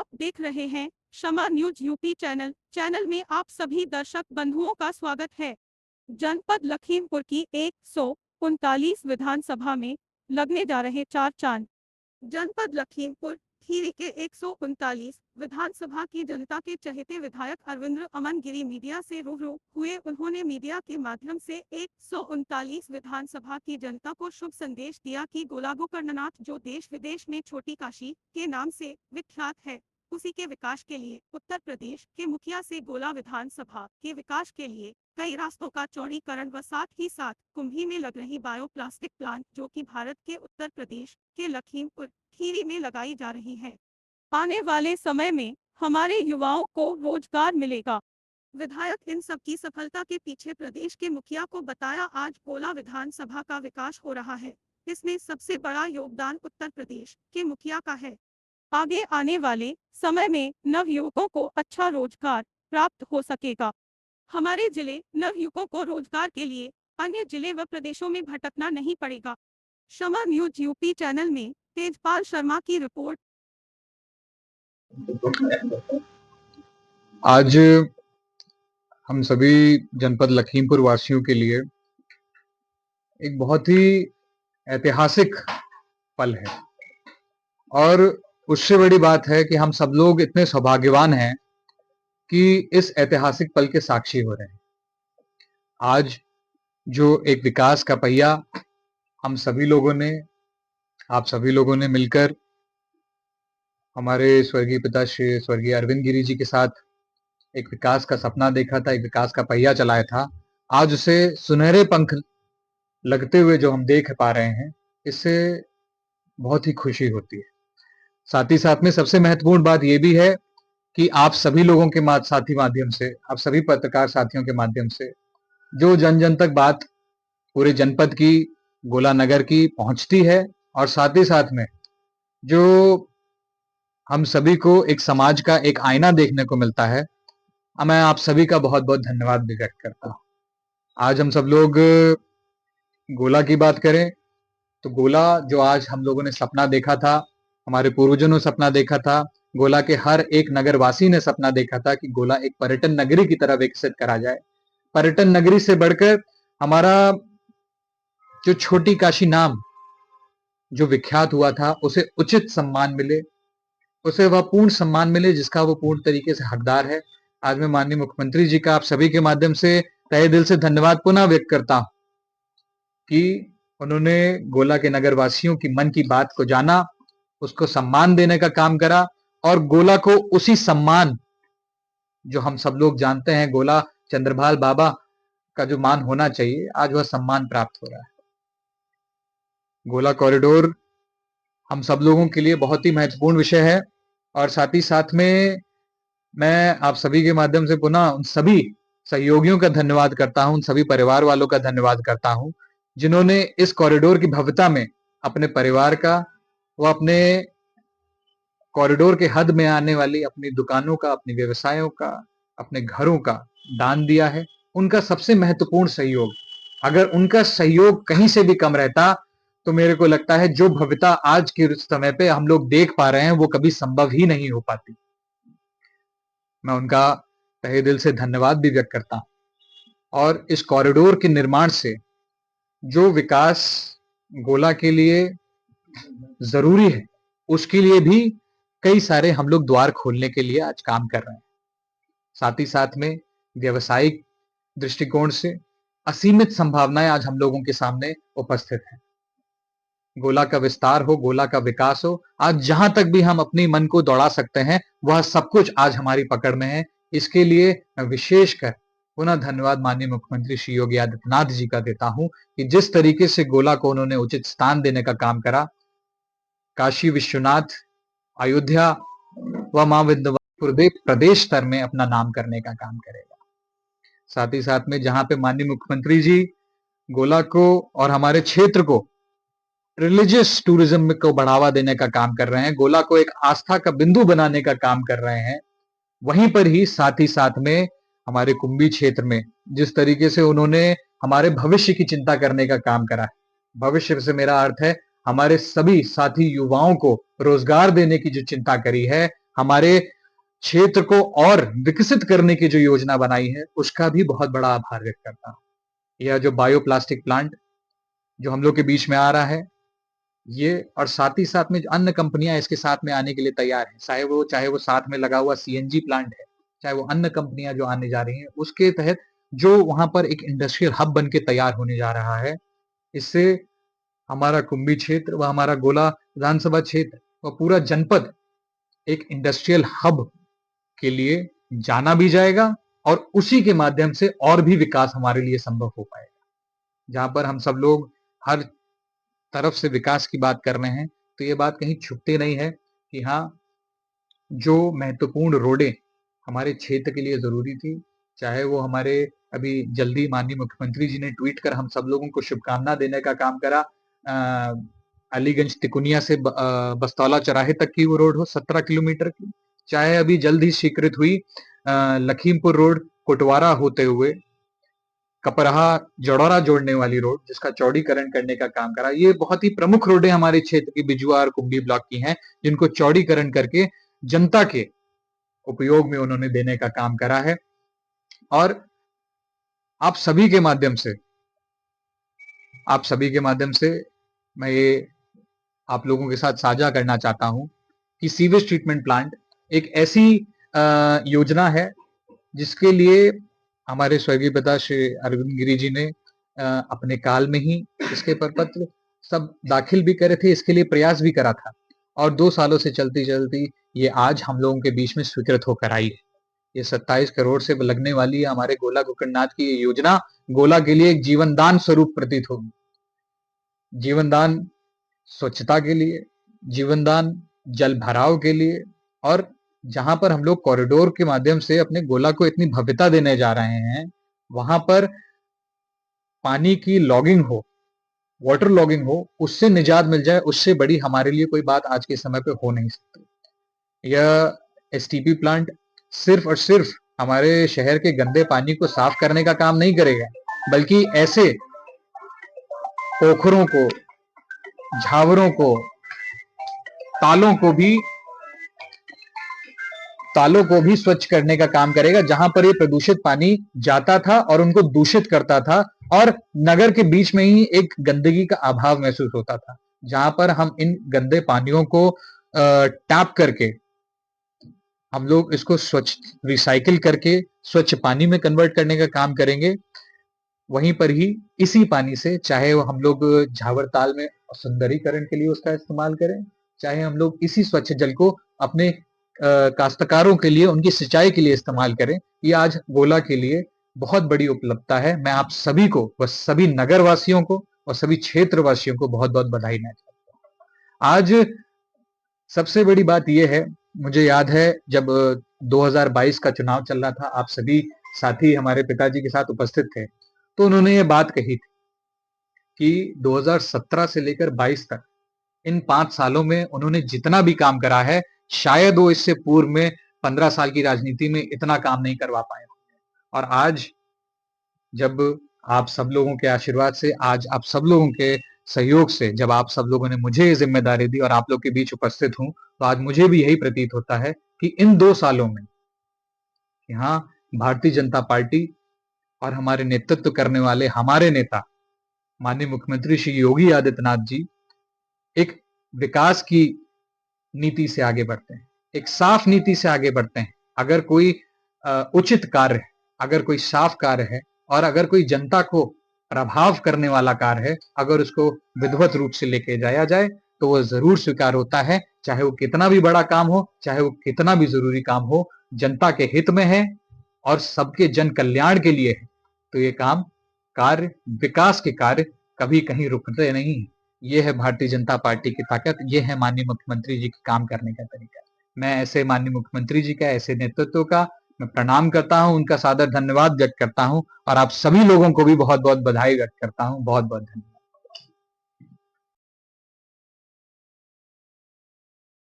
आप देख रहे हैं क्षमा न्यूज यूपी चैनल में आप सभी दर्शक बंधुओं का स्वागत है। जनपद लखीमपुर की 139 विधानसभा में लगने जा रहे चार चांद। जनपद लखीमपुर खीरी के 139 विधानसभा की जनता के चहेते विधायक अरविंद अमन गिरी मीडिया से रूबरू हुए। उन्होंने मीडिया के माध्यम से 139 विधानसभा की जनता को शुभ संदेश दिया कि गोला गोकर्णनाथ जो देश विदेश में छोटी काशी के नाम से विख्यात है, उसी के विकास के लिए उत्तर प्रदेश के मुखिया से गोला विधानसभा के विकास के लिए कई रास्तों का चौड़ीकरण व साथ ही साथ कुंभी में लग रही बायोप्लास्टिक प्लांट जो कि भारत के उत्तर प्रदेश के लखीमपुर खीरी में लगाई जा रही है। आने वाले समय में हमारे युवाओं को रोजगार मिलेगा। विधायक इन सब की सफलता के पीछे प्रदेश के मुखिया को बताया आज गोला विधानसभा का विकास हो रहा है, इसमें सबसे बड़ा योगदान उत्तर प्रदेश के मुखिया का है। आगे आने वाले समय में नवयुवकों को अच्छा रोजगार प्राप्त हो सकेगा। हमारे जिले नवयुवकों को रोजगार के लिए अन्य जिले व प्रदेशों में भटकना नहीं पड़ेगा। क्षमा न्यूज यूपी चैनल में तेजपाल शर्मा की रिपोर्ट। आज हम सभी जनपद लखीमपुर वासियों के लिए एक बहुत ही ऐतिहासिक पल है और उससे बड़ी बात है कि हम सब लोग इतने सौभाग्यवान हैं कि इस ऐतिहासिक पल के साक्षी हो रहे हैं। आज जो एक विकास का पहिया हम सभी लोगों ने, आप सभी लोगों ने मिलकर हमारे स्वर्गीय पिता श्री स्वर्गीय अरविंद गिरी जी के साथ एक विकास का सपना देखा था, एक विकास का पहिया चलाया था। आज उसे सुनहरे पंख लगते हुए जो हम देख पा रहे हैं, इससे बहुत ही खुशी होती है। साथ ही साथ में सबसे महत्वपूर्ण बात यह भी है कि आप सभी लोगों के साथी माध्यम से, आप सभी पत्रकार साथियों के माध्यम से जो जन जन तक बात पूरे जनपद की, गोला नगर की पहुंचती है और साथ ही साथ में जो हम सभी को एक समाज का एक आईना देखने को मिलता है, मैं आप सभी का बहुत बहुत धन्यवाद भी व्यक्त करता हूं। आज हम सब लोग गोला की बात करें तो गोला जो आज हम लोगों ने सपना देखा था, हमारे पूर्वजों ने सपना देखा था, गोला के हर एक नगरवासी ने सपना देखा था कि गोला एक पर्यटन नगरी की तरह विकसित करा जाए। पर्यटन नगरी से बढ़कर हमारा जो छोटी काशी नाम जो विख्यात हुआ था, उसे उचित सम्मान मिले, उसे वह पूर्ण सम्मान मिले जिसका वो पूर्ण तरीके से हकदार है। आज मैं माननीय मुख्यमंत्री जी का आप सभी के माध्यम से तहे दिल से धन्यवाद पुनः व्यक्त करता हूं कि उन्होंने गोला के नगरवासियों की मन की बात को जाना, उसको सम्मान देने का काम करा और गोला को उसी सम्मान जो हम सब लोग जानते हैं, गोला चंद्रभाल बाबा का जो मान होना चाहिए, आज वह सम्मान प्राप्त हो रहा है। गोला कॉरिडोर हम सब लोगों के लिए बहुत ही महत्वपूर्ण विषय है और साथ ही साथ में मैं आप सभी के माध्यम से पुनः उन सभी सहयोगियों का धन्यवाद करता हूं, उन सभी परिवार वालों का धन्यवाद करता हूं जिन्होंने इस कॉरिडोर की भव्यता में अपने परिवार का व अपने कॉरिडोर के हद में आने वाली अपनी दुकानों का, अपने व्यवसायों का, अपने घरों का दान दिया है। उनका सबसे महत्वपूर्ण सहयोग, अगर उनका सहयोग कहीं से भी कम रहता तो मेरे को लगता है जो भव्यता आज के समय पे हम लोग देख पा रहे हैं वो कभी संभव ही नहीं हो पाती। मैं उनका तहे दिल से धन्यवाद भी व्यक्त करता हूं और इस कॉरिडोर के निर्माण से जो विकास गोला के लिए जरूरी है, उसके लिए भी कई सारे हम लोग द्वार खोलने के लिए आज काम कर रहे हैं। साथ ही साथ में व्यवसायिक दृष्टिकोण से असीमित संभावनाएं आज हम लोगों के सामने उपस्थित हैं। गोला का विस्तार हो, गोला का विकास हो, आज जहां तक भी हम अपनी मन को दौड़ा सकते हैं वह सब कुछ आज हमारी पकड़ में है। इसके लिए मैं विशेषकर पुनः धन्यवाद माननीय मुख्यमंत्री श्री योगी आदित्यनाथ जी का देता हूं कि जिस तरीके से गोला को उन्होंने उचित स्थान देने का काम करा। काशी विश्वनाथ, अयोध्या व मां विंध्यवासिनी प्रदेश स्तर में अपना नाम करने का काम करेगा। साथ ही साथ में जहां पे माननीय मुख्यमंत्री जी गोला को और हमारे क्षेत्र को रिलीजियस टूरिज्म को बढ़ावा देने का काम कर रहे हैं, गोला को एक आस्था का बिंदु बनाने का काम कर रहे हैं, वहीं पर ही साथ में हमारे कुंभी क्षेत्र में जिस तरीके से उन्होंने हमारे भविष्य की चिंता करने का काम करा है, भविष्य से मेरा अर्थ है हमारे सभी साथी युवाओं को रोजगार देने की जो चिंता करी है, हमारे क्षेत्र को और विकसित करने की जो योजना बनाई है, उसका भी बहुत बड़ा आभार व्यक्त करता हूँ। यह जो बायोप्लास्टिक प्लांट जो हम लोग के बीच में आ रहा है, ये और साथ ही साथ में जो अन्य कंपनियां इसके साथ में आने के लिए तैयार हैं, चाहे वो साथ में लगा हुआ सीएनजी प्लांट है, चाहे वो अन्य कंपनियां जो आने जा रही हैं, उसके तहत जो वहां पर एक इंडस्ट्रियल हब बन के तैयार होने जा रहा है, इससे हमारा कुंभी क्षेत्र व हमारा गोला विधानसभा क्षेत्र व पूरा जनपद एक इंडस्ट्रियल हब के लिए जाना भी जाएगा और उसी के माध्यम से और भी विकास हमारे लिए संभव हो पाएगा। जहां पर हम सब लोग हर तरफ से विकास की बात कर रहे हैं, तो ये बात कहीं छुपते नहीं है कि हाँ, जो महत्वपूर्ण रोडें हमारे क्षेत्र के लिए जरूरी थी, चाहे वो हमारे अभी जल्दी माननीय मुख्यमंत्री जी ने ट्वीट कर हम सब लोगों को शुभकामना देने का काम करा, अलीगंज तिकुनिया से बस्तौला चौराहे तक की वो रोड हो 17 किलोमीटर की, चाहे अभी जल्द ही स्वीकृत हुई लखीमपुर रोड कोटवारा होते हुए कपरहा जड़ौरा जोड़ने वाली रोड, जिसका चौड़ीकरण करने का काम करा। ये बहुत ही प्रमुख रोडें हमारे क्षेत्र की बिजुआ और कुंभी ब्लॉक की हैं, जिनको चौड़ीकरण करके जनता के उपयोग में उन्होंने देने का काम करा है। और आप सभी के माध्यम से मैं ये आप लोगों के साथ साझा करना चाहता हूं कि सीवेज ट्रीटमेंट प्लांट एक ऐसी योजना है जिसके लिए हमारे स्वर्गीय पिता श्री अरविंद गिरी जी ने अपने काल में ही इसके प्रपत्र सब दाखिल भी करे थे, इसके लिए प्रयास भी करा था और 2 सालों से चलती चलती ये आज हम लोगों के बीच में स्वीकृत होकर आई है। ये 27 करोड़ से लगने वाली है हमारे गोला गोकर्णनाथ की ये योजना गोला के लिए एक जीवनदान स्वरूप प्रतीत होगी। जीवनदान स्वच्छता के लिए, जीवनदान जल भराव के लिए, और जहां पर हम लोग कॉरिडोर के माध्यम से अपने गोला को इतनी भव्यता देने जा रहे हैं, वहां पर पानी की लॉगिंग हो, वाटर लॉगिंग हो, उससे निजात मिल जाए, उससे बड़ी हमारे लिए कोई बात आज के समय पे हो नहीं सकती। यह एसटीपी प्लांट सिर्फ और सिर्फ हमारे शहर के गंदे पानी को साफ करने का काम नहीं करेगा, बल्कि ऐसे पोखरों को, झावरों को, तालों को भी स्वच्छ करने का काम करेगा, जहां पर ये प्रदूषित पानी जाता था और उनको दूषित करता था और नगर के बीच में ही एक गंदगी का अभाव महसूस होता था। जहां पर हम इन गंदे पानियों को टैप करके हम लोग इसको स्वच्छ रिसाइकिल करके स्वच्छ पानी में कन्वर्ट करने का काम करेंगे। वहीं पर ही इसी पानी से चाहे वो हम लोग झावर ताल में सुंदरीकरण के लिए उसका इस्तेमाल करें, चाहे हम लोग इसी स्वच्छ जल को अपने काश्तकारों के लिए, उनकी सिंचाई के लिए इस्तेमाल करें। ये आज गोला के लिए बहुत बड़ी उपलब्धता है। मैं आप सभी को, बस सभी नगर वासियों को और सभी क्षेत्र वासियों को बहुत बहुत बधाई देना चाहता हूँ। आज सबसे बड़ी बात यह है, मुझे याद है जब 2022 का चुनाव चल रहा था, आप सभी साथी हमारे पिताजी के साथ उपस्थित थे, तो उन्होंने ये बात कही थी कि 2017 से लेकर 22 तक इन 5 सालों में उन्होंने जितना भी काम करा है, शायद वो इससे पूर्व में 15 साल की राजनीति में इतना काम नहीं करवा पाए। और आज जब आप सब लोगों के आशीर्वाद से, आज आप सब लोगों के सहयोग से, जब आप सब लोगों ने मुझे ये जिम्मेदारी दी और आप लोग के बीच उपस्थित हूं, तो आज मुझे भी यही प्रतीत होता है कि इन 2 सालों में यहाँ भारतीय जनता पार्टी और हमारे नेतृत्व करने वाले हमारे नेता माननीय मुख्यमंत्री श्री योगी आदित्यनाथ जी एक विकास की नीति से आगे बढ़ते हैं, एक साफ नीति से आगे बढ़ते हैं। अगर कोई उचित कार्य है, अगर कोई साफ कार्य है और अगर कोई जनता को प्रभाव करने वाला कार्य है, अगर उसको विधिवत रूप से लेके जाया जाए तो वह जरूर स्वीकार होता है, चाहे वो कितना भी बड़ा काम हो, चाहे वो कितना भी जरूरी काम हो, जनता के हित में है और सबके जन कल्याण के लिए है, तो ये कार्य, विकास के कार्य कभी कहीं रुकते नहीं। ये है भारतीय जनता पार्टी की ताकत, ये है माननीय मुख्यमंत्री जी के काम करने का तरीका। मैं ऐसे माननीय मुख्यमंत्री जी का, ऐसे नेतृत्व का मैं प्रणाम करता हूं, उनका सादर धन्यवाद व्यक्त करता हूं और आप सभी लोगों को भी बहुत बहुत बधाई व्यक्त करता हूं। बहुत बहुत धन्यवाद।